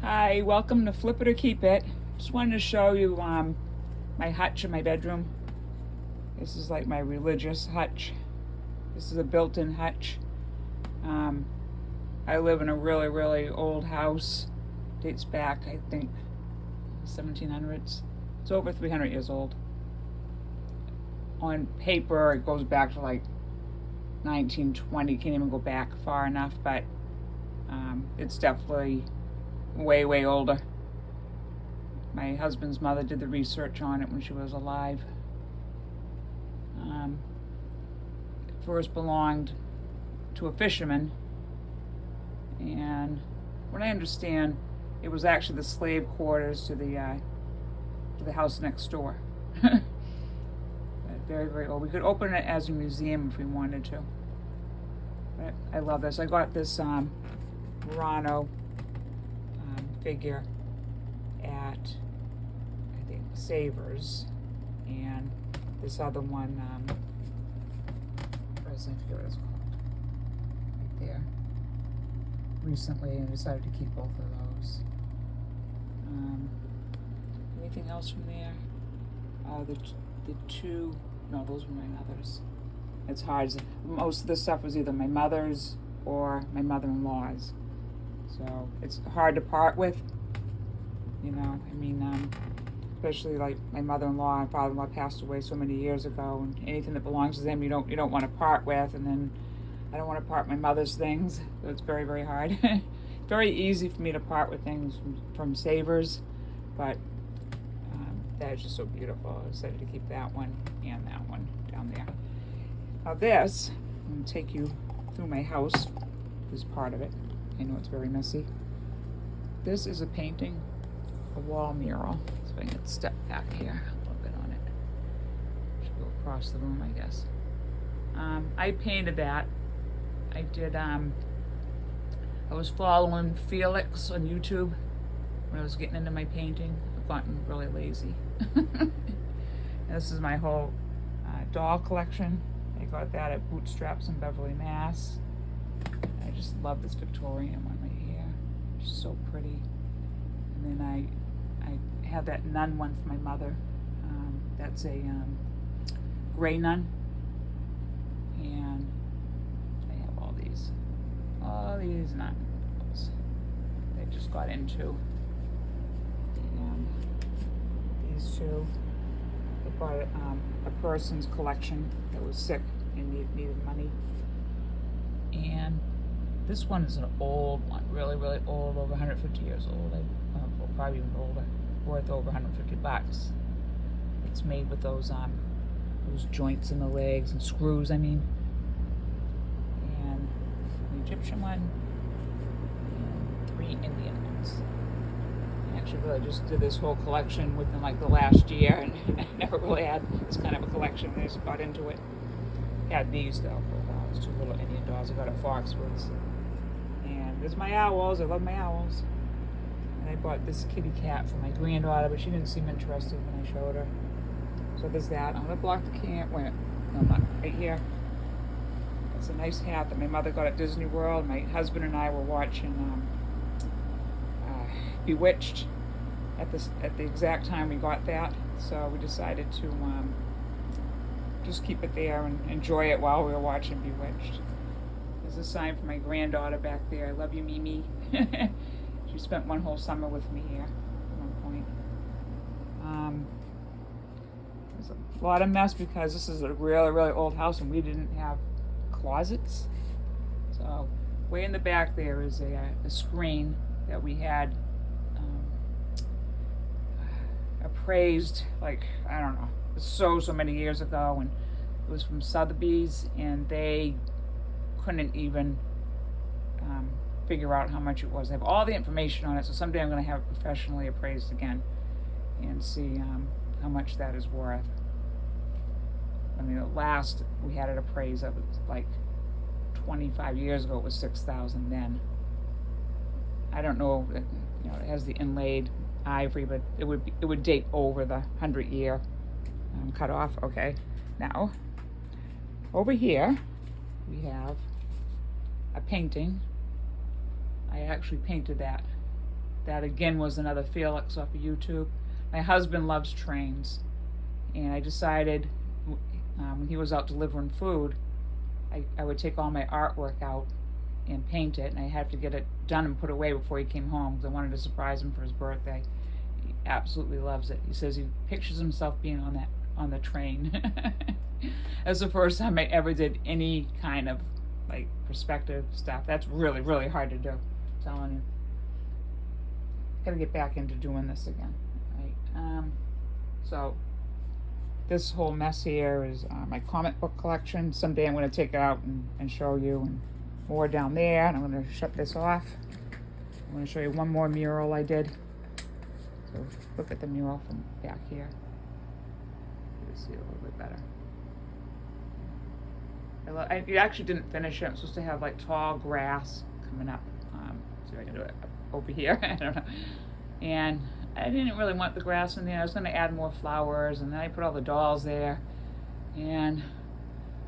Hi, welcome to Flip It or Keep It. Just wanted to show you my hutch in my bedroom. This is like my religious hutch. This is a built-in hutch. I live in a really, really old house. Dates back, I think, 1700s. It's over 300 years old. On paper, it goes back to like 1920. Can't even go back far enough, but it's definitely way, way older. My husband's mother did the research on it when she was alive. It first belonged to a fisherman, and what I understand, it was actually the slave quarters to the house next door. Very, very old. We could open it as a museum if we wanted to. But I love this. I got this Murano figure at, I think, Savers, and this other one, I forget what it's called, right there. Recently, I decided to keep both of those. Anything else from there? The two, no, those were my mother's. It's hard. Most of the stuff was either my mother's or my mother-in-law's. So it's hard to part with, you know. I mean, especially like my mother-in-law and father-in-law passed away so many years ago, and anything that belongs to them you don't want to part with. And then I don't want to part my mother's things, so it's very, very hard. Very easy for me to part with things from Savers, but that is just so beautiful. I decided to keep that one and that one down there. Now this, I'm going to take you through my house. This is part of it. I know it's very messy. This is a painting, a wall mural. So I can step back here a little bit on it. Should go across the room, I guess. I painted that. I did, I was following Felix on YouTube when I was getting into my painting. I've gotten really lazy. This is my whole doll collection. I got that at Bootstraps in Beverly, Mass. I just love this Victorian one right here. It's so pretty. And then I have that nun one for my mother. That's a gray nun. And I have all these nuns I just got into. And these two. I bought a person's collection that was sick and needed money. And this one is an old one, really, really old, over 150 years old. Well, probably even older, worth over $150. It's made with those joints in the legs and screws, I mean. And an Egyptian one, and 3 Indian ones. I actually really just did this whole collection within like the last year, and I never really had this kind of a collection. I just got into it. Had these though for a while. It's 2 little Indian dolls I got at Foxwoods. And there's my owls. I love my owls. And I bought this kitty cat for my granddaughter, but she didn't seem interested when I showed her. So there's that. I'm gonna block the cam. Wait, no, not right here. It's a nice hat that my mother got at Disney World. My husband and I were watching Bewitched at the exact time we got that. So we decided to just keep it there and enjoy it while we were watching Bewitched. There's a sign for my granddaughter back there. I love you, Mimi. She spent one whole summer with me here at one point. There's a lot of mess because this is a really, really old house and we didn't have closets. So way in the back there is a screen that we had appraised, like, I don't know, so many years ago, and it was from Sotheby's, and they couldn't even figure out how much it was. They have all the information on it, so someday I'm going to have it professionally appraised again and see how much that is worth. I mean, the last we had it appraised, it was like 25 years ago, it was $6,000 then. I don't know, you know, it has the inlaid ivory, but it would date over the 100-year cut off. Okay, now over here we have a painting. I actually painted that That again was another Felix off of YouTube. My husband loves trains, and I decided when he was out delivering food, I would take all my artwork out and paint it, and I had to get it done and put away before he came home because I wanted to surprise him for his birthday. He absolutely loves it. He says he pictures himself being on the train. That's the first time I ever did any kind of like perspective stuff. That's really, really hard to do, I'm telling you. Gotta get back into doing this again, right? So this whole mess here is my comic book collection. Someday I'm going to take it out and show you, and more down there. And I'm going to shut this off. I'm going to show you one more mural I did. So look at the mural from back here. You can see it a little bit better. I actually didn't finish it. I'm supposed to have like tall grass coming up. See if I can do it over here. I don't know. And I didn't really want the grass in there. I was going to add more flowers, and then I put all the dolls there. And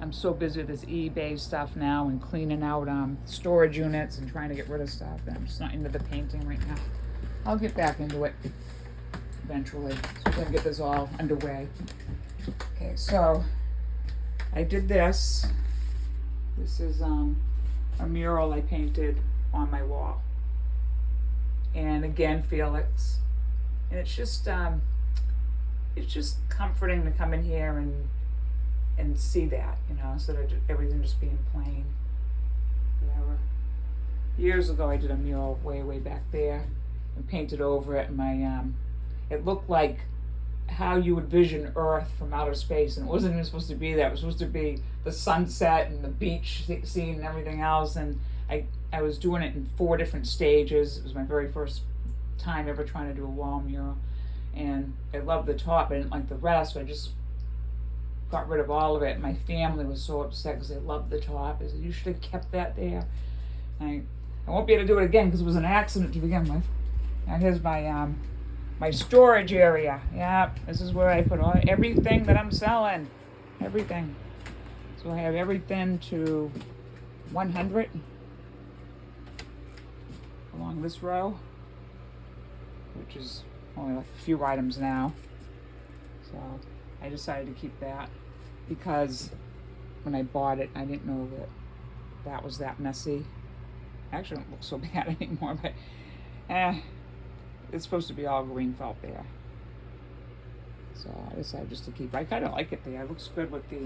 I'm so busy with this eBay stuff now and cleaning out storage units and trying to get rid of stuff that I'm just not into the painting right now. I'll get back into it eventually, so we can get this all underway. Okay, so I did this. This is a mural I painted on my wall. And again, Felix. And it's just comforting to come in here and see that, you know, instead of everything just being plain. Whatever. Years ago, I did a mural way back there and painted over it. And it looked like how you would vision Earth from outer space, and it wasn't even supposed to be that. It was supposed to be the sunset and the beach scene and everything else. And I was doing it in 4 different stages. It was my very first time ever trying to do a wall mural, and I loved the top. I didn't like the rest, so I just got rid of all of it. My family was so upset because they loved the top. I said, you should have kept that there. I won't be able to do it again because it was an accident to begin with. Now here's my storage area. Yeah, this is where I put everything that I'm selling. Everything. So I have everything to 100 along this row, which is only like a few items now. So I decided to keep that because when I bought it, I didn't know that was that messy. Actually, it don't look so bad anymore, but it's supposed to be all green felt there. So I decided just to keep. I kind of like it there. It looks good with the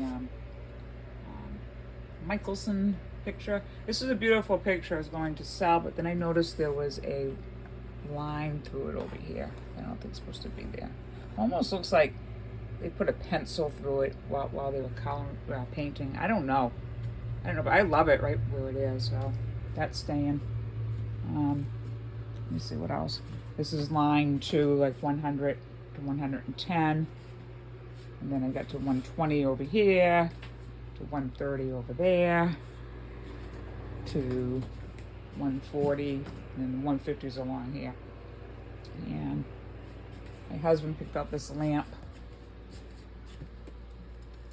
Michelson picture. This is a beautiful picture I was going to sell, but then I noticed there was a line through it over here. I don't think it's supposed to be there. Almost looks like they put a pencil through it while they were painting. I don't know, but I love it right where it is, so that's staying. Let me see what else. This is line 2, like 100 to 110, and then I got to 120 over here, to 130 over there, to 140, and 150 is along here. And my husband picked up this lamp.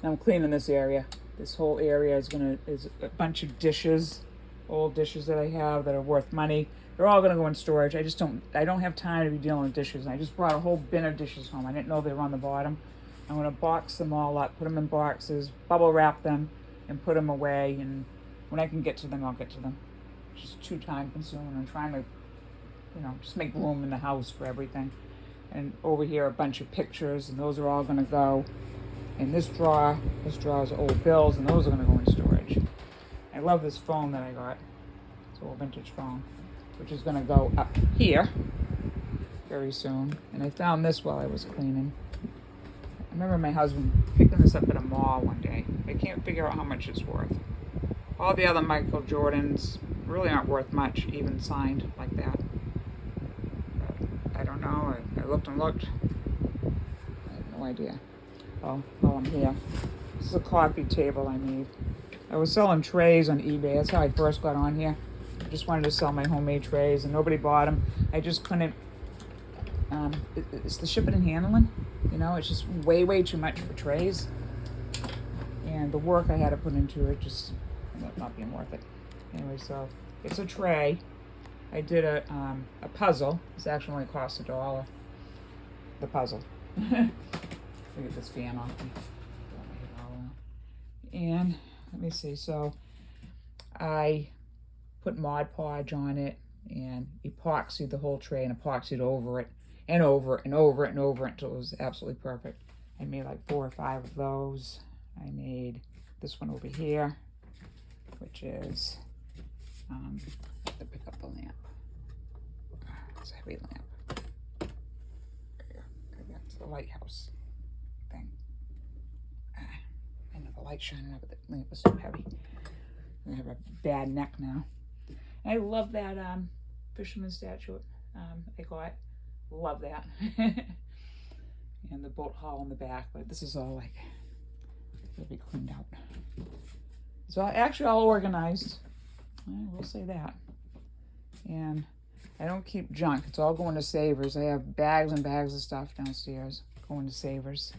Now I'm cleaning this area. This whole area is a bunch of dishes, old dishes that I have that are worth money. They're all gonna go in storage. I don't have time to be dealing with dishes. I just brought a whole bin of dishes home. I didn't know they were on the bottom. I'm gonna box them all up, put them in boxes, bubble wrap them, and put them away. And when I can get to them, I'll get to them. It's just too time consuming. I'm trying to, just make room in the house for everything. And over here, a bunch of pictures, and those are all gonna go in this drawer. This drawer is old bills, and those are gonna go in storage. I love this phone that I got. It's an old vintage phone, which is gonna go up here very soon. And I found this while I was cleaning. I remember my husband picking this up at a mall one day. I can't figure out how much it's worth. All the other Michael Jordans really aren't worth much, even signed like that. But I don't know. I looked and looked. I have no idea. Oh, while I'm here, this is a coffee table I made. I was selling trays on eBay. That's how I first got on here. I just wanted to sell my homemade trays, and nobody bought them. I just couldn't. It's the shipping and handling. It's just way too much for trays, and the work I had to put into it just ended up not being worth it. Anyway, so it's a tray, I did a puzzle. It's actually only cost $1. The puzzle. Let me get this fan off. And let me see. So I put Mod Podge on it and epoxied the whole tray and epoxied over it and over it and over it and over it until it was absolutely perfect. I made like 4 or 5 of those. I made this one over here, which is, I have to pick up the lamp. It's a heavy lamp. That's the lighthouse thing. I know the light shining up, but the lamp is too heavy. I have a bad neck now. I love that fisherman statue I got. Love that. And the boat hull in the back, but this is all like, it'll be cleaned out. So actually all organized. I will say that. And I don't keep junk. It's all going to Savers. I have bags and bags of stuff downstairs going to Savers.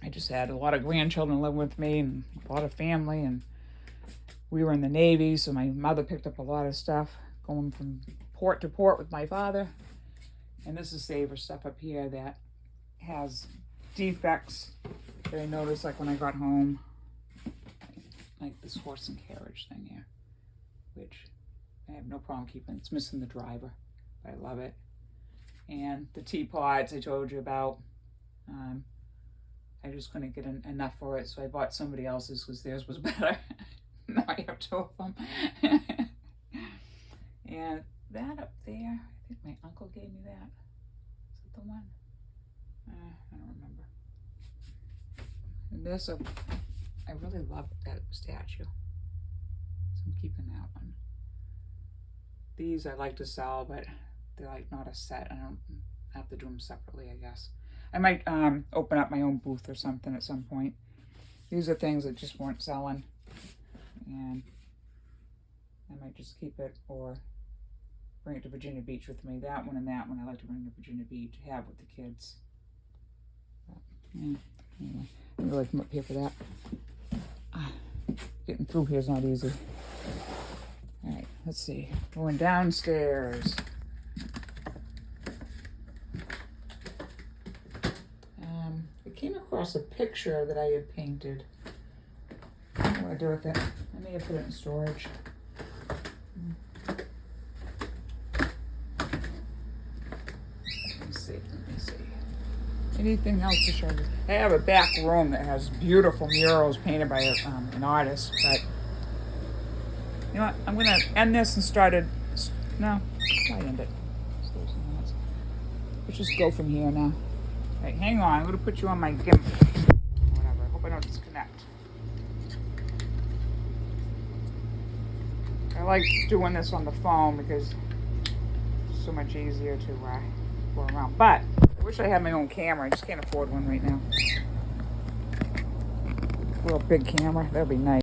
I just had a lot of grandchildren living with me and a lot of family, and we were in the Navy, so my mother picked up a lot of stuff going from port to port with my father. And this is Savers stuff up here that has defects that I noticed like when I got home. Like this horse and carriage thing here, which I have no problem keeping. It's missing the driver, but I love it. And the teapots I told you about, I just couldn't get enough for it, so I bought somebody else's because theirs was better. Now I have 2 of them. And that up there, I think my uncle gave me that. Is it the one? I don't remember. And this, I really love that statue, so I'm keeping that one. These I like to sell, but they're like not a set. I don't have to do them separately, I guess. I might open up my own booth or something at some point. These are things that just weren't selling, and I might just keep it or bring it to Virginia Beach with me. That one and that one I like to bring to Virginia Beach, have with the kids. But, yeah, anyway, I really come up here for that. Getting through here is not easy. All right, let's see. Going downstairs. I came across a picture that I had painted. I don't know what to do with it. I may have put it in storage. Let me see. Anything else to show you? I have a back room that has beautiful murals painted by an artist, but you know what? I'm gonna end this and start it. No, I end it. Let's just go from here now. All right, hang on. I'm gonna put you on my gimbal. Whatever. I hope I don't disconnect. I like doing this on the phone because it's so much easier to go around. But I wish I had my own camera. I just can't afford one right now. A real big camera. That'd be nice.